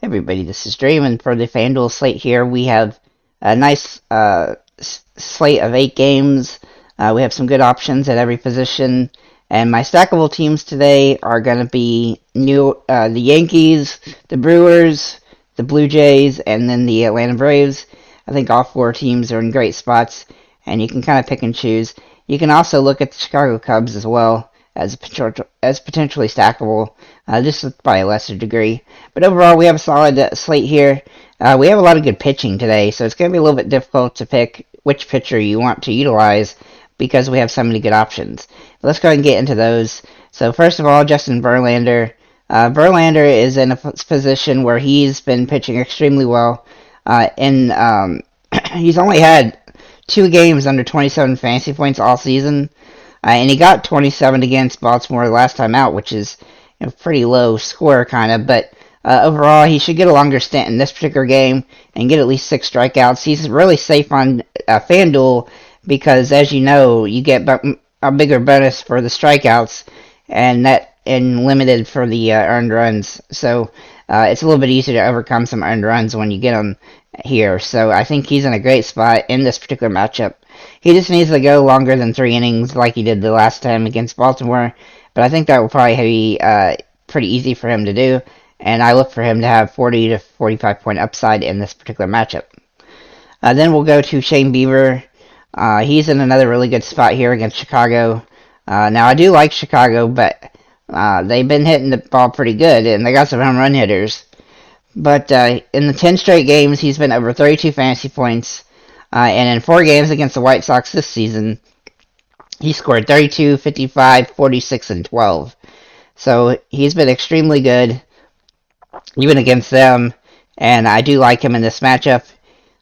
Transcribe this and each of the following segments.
Everybody, this is Draymond for the FanDuel slate here. We have a nice slate of 8 games. We have some good options at every position. And my stackable teams today are going to be the Yankees, the Brewers, the Blue Jays, and then the Atlanta Braves. I think all 4 teams are in great spots, and you can kind of pick and choose. You can also look at the Chicago Cubs as well as potentially stackable, just by a lesser degree. But overall, we have a solid slate here. We have a lot of good pitching today, so it's going to be a little bit difficult to pick which pitcher you want to utilize because we have so many good options. But let's go ahead and get into those. So first of all, Justin Verlander. Verlander is in a position where he's been pitching extremely well. He's only had 2 games under 27 fantasy points all season. And he got 27 against Baltimore last time out, which is a pretty low score, kind of. But overall, he should get a longer stint in this particular game and get at least 6 strikeouts. He's really safe on FanDuel because, as you know, you get a bigger bonus for the strikeouts and limited for the earned runs. So it's a little bit easier to overcome some earned runs when you get them here. So I think he's in a great spot in this particular matchup. He just needs to go longer than 3 innings like he did the last time against Baltimore, but I think that will probably be pretty easy for him to do, and I look for him to have 40 to 45 point upside in this particular matchup. Then we'll go to Shane Bieber. He's in another really good spot here against Chicago. Now, I do like Chicago, but they've been hitting the ball pretty good, and they got some home run hitters. But in the 10 straight games, he's been over 32 fantasy points. And in 4 games against the White Sox this season, he scored 32, 55, 46, and 12. So he's been extremely good, even against them, and I do like him in this matchup.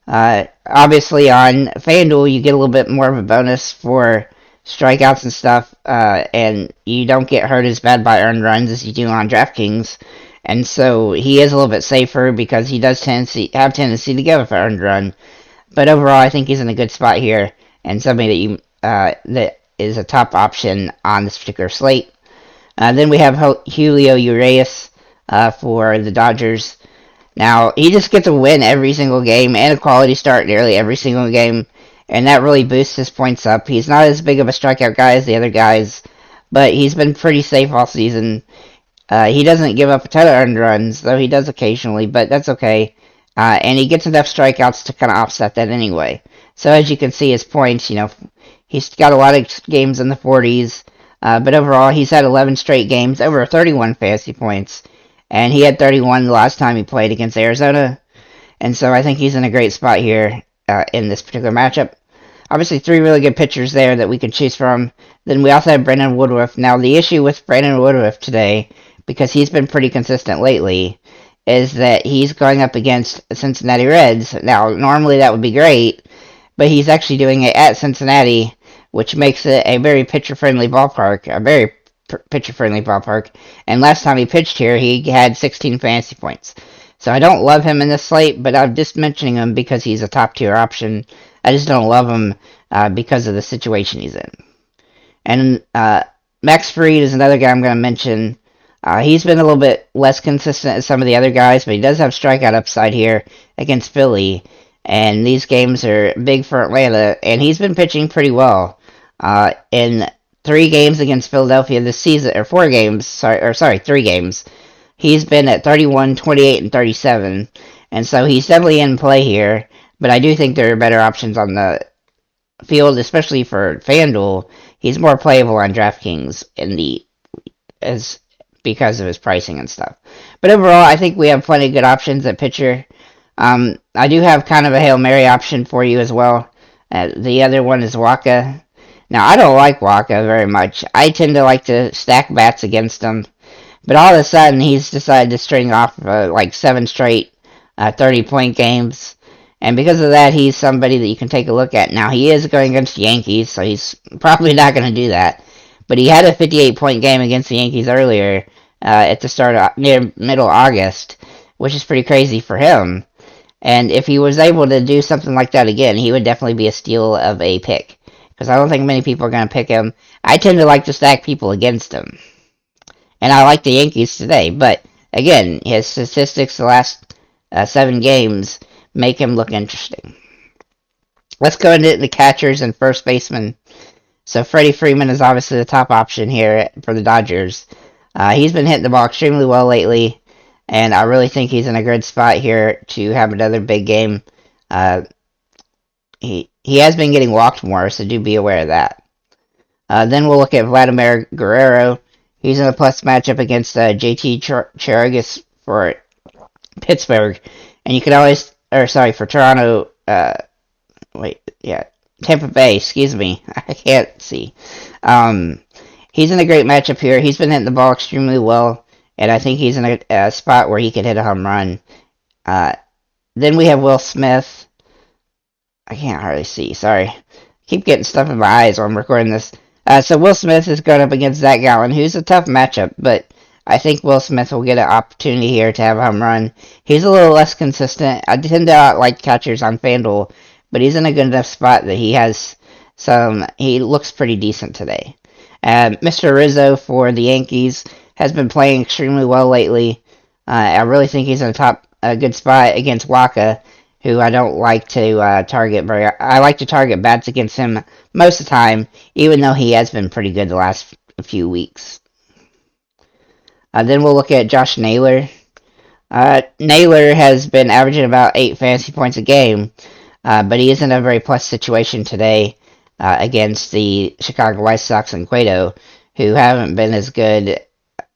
Obviously, on FanDuel, you get a little bit more of a bonus for strikeouts and stuff, and you don't get hurt as bad by earned runs as you do on DraftKings. And so he is a little bit safer because he does have tendency to give up an earned run. But overall, I think he's in a good spot here, and somebody that is a top option on this particular slate. Then we have Julio Urias for the Dodgers. Now, he just gets a win every single game and a quality start nearly every single game, and that really boosts his points up. He's not as big of a strikeout guy as the other guys, but he's been pretty safe all season. He doesn't give up a ton of earned runs, though he does occasionally, but that's okay. And he gets enough strikeouts to kind of offset that anyway. So as you can see, his points, he's got a lot of games in the 40s. But overall, he's had 11 straight games, over 31 fantasy points. And he had 31 the last time he played against Arizona. And so I think he's in a great spot here in this particular matchup. Obviously, 3 really good pitchers there that we can choose from. Then we also have Brandon Woodruff. Now, the issue with Brandon Woodruff today, because he's been pretty consistent lately, is that he's going up against the Cincinnati Reds. Now, normally that would be great, but he's actually doing it at Cincinnati, which makes it a very pitcher-friendly ballpark, and last time he pitched here, he had 16 fantasy points. So I don't love him in this slate, but I'm just mentioning him because he's a top-tier option. I just don't love him because of the situation he's in. And Max Fried is another guy I'm going to mention. He's been a little bit less consistent as some of the other guys, but he does have strikeout upside here against Philly. And these games are big for Atlanta, and he's been pitching pretty well. In 3 games against Philadelphia this season, or 3 games, he's been at 31, 28, and 37. And so he's definitely in play here, but I do think there are better options on the field, especially for FanDuel. He's more playable on DraftKings because of his pricing and stuff. But overall, I think we have plenty of good options at pitcher. I do have kind of a Hail Mary option for you as well. The other one is Waka. Now, I don't like Waka very much. I tend to like to stack bats against him. But all of a sudden, he's decided to string off 7 straight 30-point games. And because of that, he's somebody that you can take a look at. Now, he is going against the Yankees, so he's probably not going to do that. But he had a 58-point game against the Yankees earlier at the start of near middle August, which is pretty crazy for him. And if he was able to do something like that again, he would definitely be a steal of a pick. Because I don't think many people are going to pick him. I tend to like to stack people against him. And I like the Yankees today. But, again, his statistics the last 7 games make him look interesting. Let's go into the catchers and first baseman. So Freddie Freeman is obviously the top option here for the Dodgers. He's been hitting the ball extremely well lately, and I really think he's in a good spot here to have another big game. He has been getting walked more, so do be aware of that. Then we'll look at Vladimir Guerrero. He's in a plus matchup against JT Chirigas for Pittsburgh, and you can always, for Toronto. Tampa Bay. Excuse me, I can't see. He's in a great matchup here. He's been hitting the ball extremely well, and I think he's in a spot where he could hit a home run. Then we have Will Smith. I can't hardly see. Sorry. Keep getting stuff in my eyes while I'm recording this. So Will Smith is going up against Zach Gallen, who's a tough matchup, but I think Will Smith will get an opportunity here to have a home run. He's a little less consistent. I tend to like catchers on FanDuel, but he's in a good enough spot that he looks pretty decent today. Mr. Rizzo for the Yankees has been playing extremely well lately. I really think he's in a good spot against Waka, who I don't like to target I like to target bats against him most of the time, even though he has been pretty good the last few weeks. Then we'll look at Josh Naylor. Naylor has been averaging about 8 fantasy points a game, but he is in a very plus situation today against the Chicago White Sox and Cueto, who haven't been as good.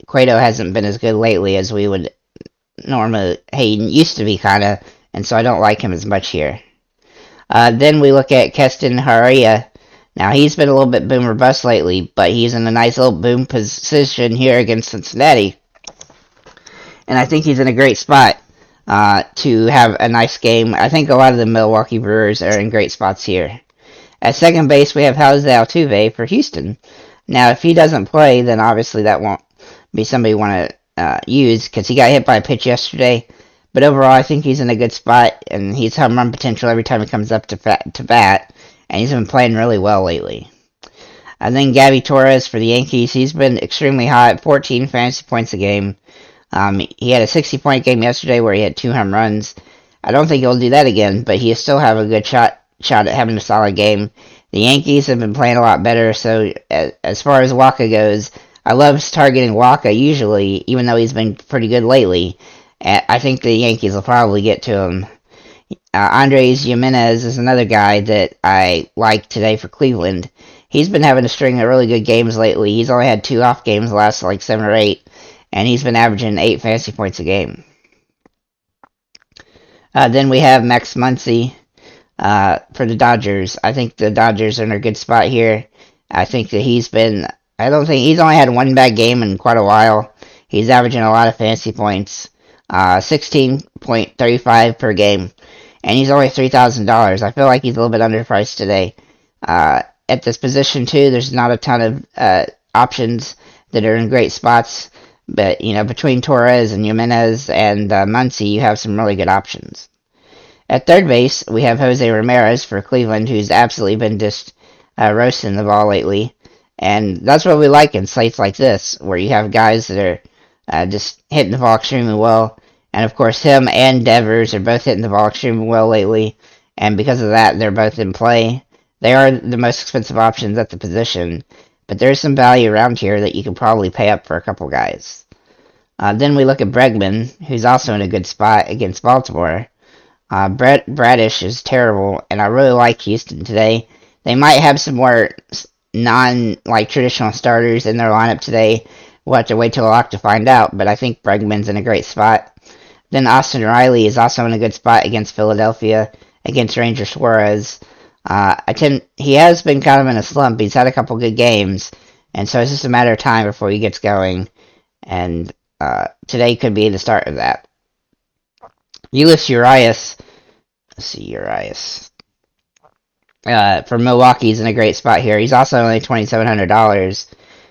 Cueto hasn't been as good lately as we would normally. He used to be kind of, and so I don't like him as much here. Then we look at Keston Hiura. Now, he's been a little bit boom or bust lately, but he's in a nice little boom position here against Cincinnati. And I think he's in a great spot to have a nice game. I think a lot of the Milwaukee Brewers are in great spots here. At second base, we have Jose Altuve for Houston. Now, if he doesn't play, then obviously that won't be somebody you want to use, because he got hit by a pitch yesterday. But overall, I think he's in a good spot, and he's home run potential every time he comes up to bat, and he's been playing really well lately. And then Gabby Torres for the Yankees. He's been extremely hot, 14 fantasy points a game. He had a 60-point game yesterday where he had 2 home runs. I don't think he'll do that again, but he still have a good shot at having a solid game. The Yankees have been playing a lot better, so as far as Waka goes, I love targeting Waka usually, even though he's been pretty good lately. I think the Yankees will probably get to him. Andres Jimenez is another guy that I like today for Cleveland. He's been having a string of really good games lately. He's only had 2 off games the last 7 or 8, and he's been averaging 8 fantasy points a game. Then we have Max Muncy for the Dodgers. I think the Dodgers are in a good spot here. I think that he's only had 1 bad game in quite a while. He's averaging a lot of fantasy points. 16.35 per game, and he's only $3,000. I feel like he's a little bit underpriced today. At this position too, there's not a ton of options that are in great spots, but between Torres and Jimenez and Muncy, you have some really good options. At third base, we have Jose Ramirez for Cleveland, who's absolutely been just roasting the ball lately, and that's what we like in slates like this, where you have guys that are just hitting the ball extremely well. And of course, him and Devers are both hitting the ball extremely well lately. And because of that, they're both in play. They are the most expensive options at the position. But there's some value around here that you can probably pay up for a couple guys. Then we look at Bregman, who's also in a good spot against Baltimore. Bradish is terrible, and I really like Houston today. They might have some more traditional starters in their lineup today. We'll have to wait till lock to find out, but I think Bregman's in a great spot. Then Austin Riley is also in a good spot against Philadelphia, against Ranger Suarez. He has been kind of in a slump. He's had a couple good games, and so it's just a matter of time before he gets going, and today could be the start of that. Ulis Urias, from Milwaukee is in a great spot here. He's also only $2,700.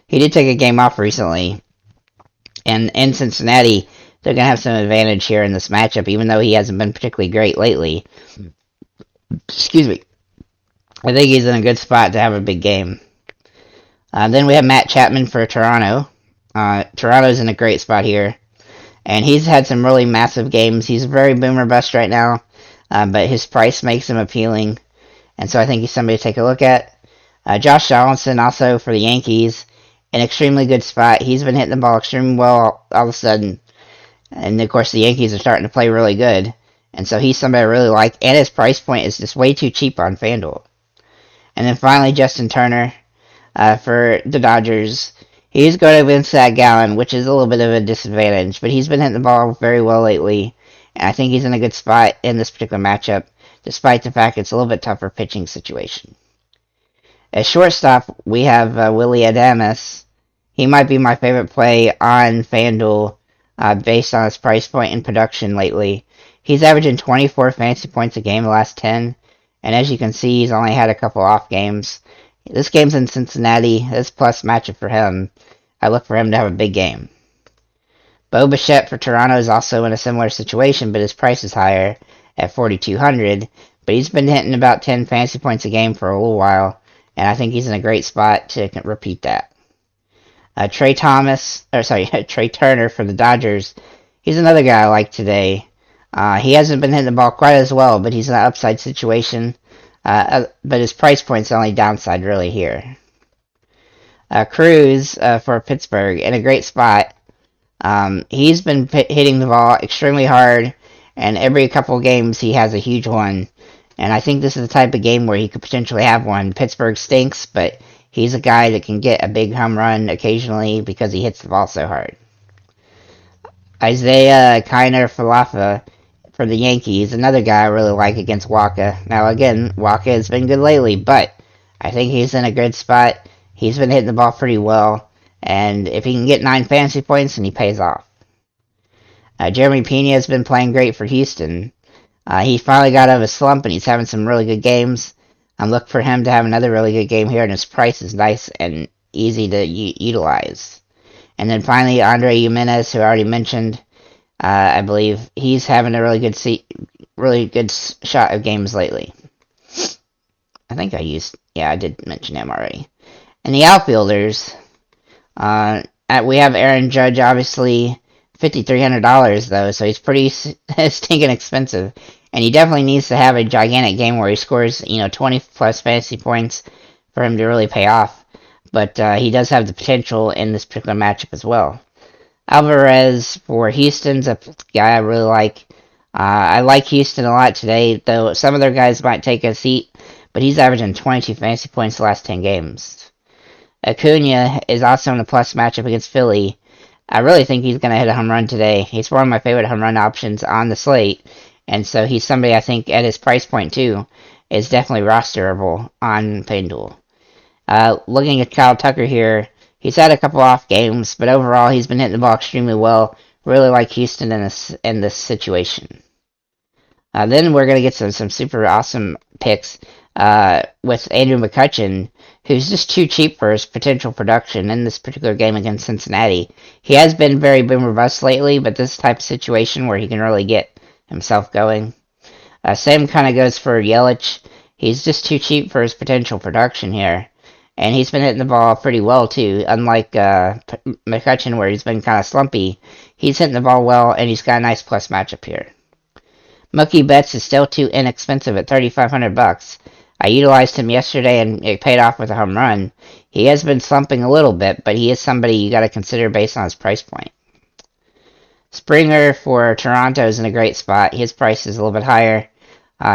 He did take a game off recently, and in Cincinnati, they're going to have some advantage here in this matchup, even though he hasn't been particularly great lately. Excuse me. I think he's in a good spot to have a big game. Then we have Matt Chapman for Toronto. Toronto's in a great spot here. And he's had some really massive games. He's very boomer bust right now, but his price makes him appealing. And so I think he's somebody to take a look at. Josh Donaldson, also for the Yankees, an extremely good spot. He's been hitting the ball extremely well all of a sudden. And of course, the Yankees are starting to play really good. And so he's somebody I really like. And his price point is just way too cheap on FanDuel. And then finally, Justin Turner for the Dodgers. He's going against that Gallen, which is a little bit of a disadvantage. But he's been hitting the ball very well lately. And I think he's in a good spot in this particular matchup, despite the fact it's a little bit tougher pitching situation. At shortstop, we have Willie Adames. He might be my favorite play on FanDuel based on his price point and production lately. He's averaging 24 fantasy points a game the last 10, and as you can see, he's only had a couple off games. This game's in Cincinnati. This plus matchup for him. I look for him to have a big game. Bo Bichette for Toronto is also in a similar situation, but his price is higher at 4,200. But he's been hitting about 10 fantasy points a game for a little while, and I think he's in a great spot to repeat that. Trey Turner for the Dodgers. He's another guy I like today. He hasn't been hitting the ball quite as well, but he's in an upside situation. But his price point's the only downside really here. Cruz for Pittsburgh in a great spot. He's been hitting the ball extremely hard, and every couple of games he has a huge one. And I think this is the type of game where he could potentially have one. Pittsburgh stinks, but he's a guy that can get a big home run occasionally because he hits the ball so hard. Isaiah Kiner-Falefa for the Yankees, another guy I really like against Waka. Now again, Waka has been good lately, but I think he's in a good spot. He's been hitting the ball pretty well, and if he can get 9 fantasy points, then he pays off. Jeremy Pena has been playing great for Houston. He finally got out of a slump, and he's having some really good games. I'm looking for him to have another really good game here, and his price is nice and easy to utilize. And then finally, Andre Jimenez, who I already mentioned, I believe he's having a really good shot of games lately. I think I did mention him already. And the outfielders, we have Aaron Judge, obviously, $5,300 though, so he's pretty stinking expensive. And he definitely needs to have a gigantic game where he scores, 20 plus fantasy points for him to really pay off. But he does have the potential in this particular matchup as well. Alvarez for Houston's a guy I really like. I like Houston a lot today, though some of their guys might take a seat, but he's averaging 22 fantasy points the last 10 games. Acuna is also in a plus matchup against Philly. I really think he's going to hit a home run today. He's one of my favorite home run options on the slate, and so he's somebody I think at his price point too is definitely rosterable on FanDuel. Looking at Kyle Tucker here, he's had a couple off games, but overall he's been hitting the ball extremely well. Really like Houston in this situation. Then we're going to get some super awesome picks with Andrew McCutchen, who's just too cheap for his potential production in this particular game against Cincinnati. He has been very boomer bust lately, but this type of situation where he can really get himself going. Same kind of goes for Yelich. He's just too cheap for his potential production here. And he's been hitting the ball pretty well, too. Unlike McCutchen, where he's been kind of slumpy, he's hitting the ball well, and he's got a nice plus matchup here. Mookie Betts is still too inexpensive at $3,500. I utilized him yesterday, and it paid off with a home run. He has been slumping a little bit, but he is somebody you got to consider based on his price point. Springer for Toronto is in a great spot. His price is a little bit higher.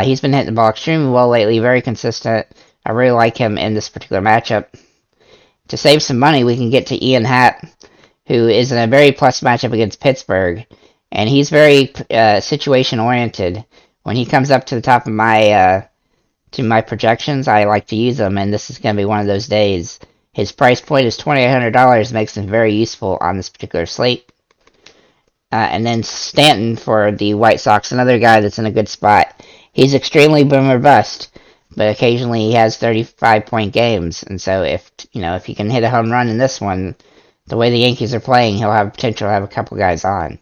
He's been hitting the ball extremely well lately, very consistent. I really like him in this particular matchup. To save some money, we can get to Ian Happ, who is in a very plus matchup against Pittsburgh, and he's very situation-oriented. When he comes up to the top of my projections, I like to use him, and this is going to be one of those days. His price point is $2,800, makes him very useful on this particular slate. And then Stanton for the White Sox, another guy that's in a good spot. He's extremely boomer bust, but occasionally he has 35-point games, and so if he can hit a home run in this one, the way the Yankees are playing, he'll have potential to have a couple guys on.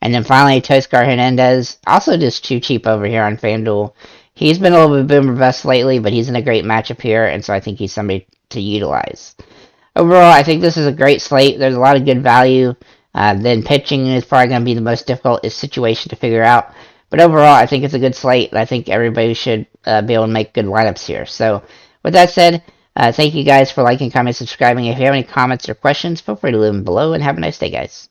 And then finally, Toscar Hernandez, also just too cheap over here on FanDuel. He's been a little bit boomer bust lately, but he's in a great matchup here, and so I think he's somebody to utilize. Overall, I think this is a great slate. There's a lot of good value. Then pitching is probably going to be the most difficult situation to figure out. But overall, I think it's a good slate, and I think everybody should be able to make good lineups here. So, with that said, thank you guys for liking, commenting, subscribing. If you have any comments or questions, feel free to leave them below, and have a nice day, guys.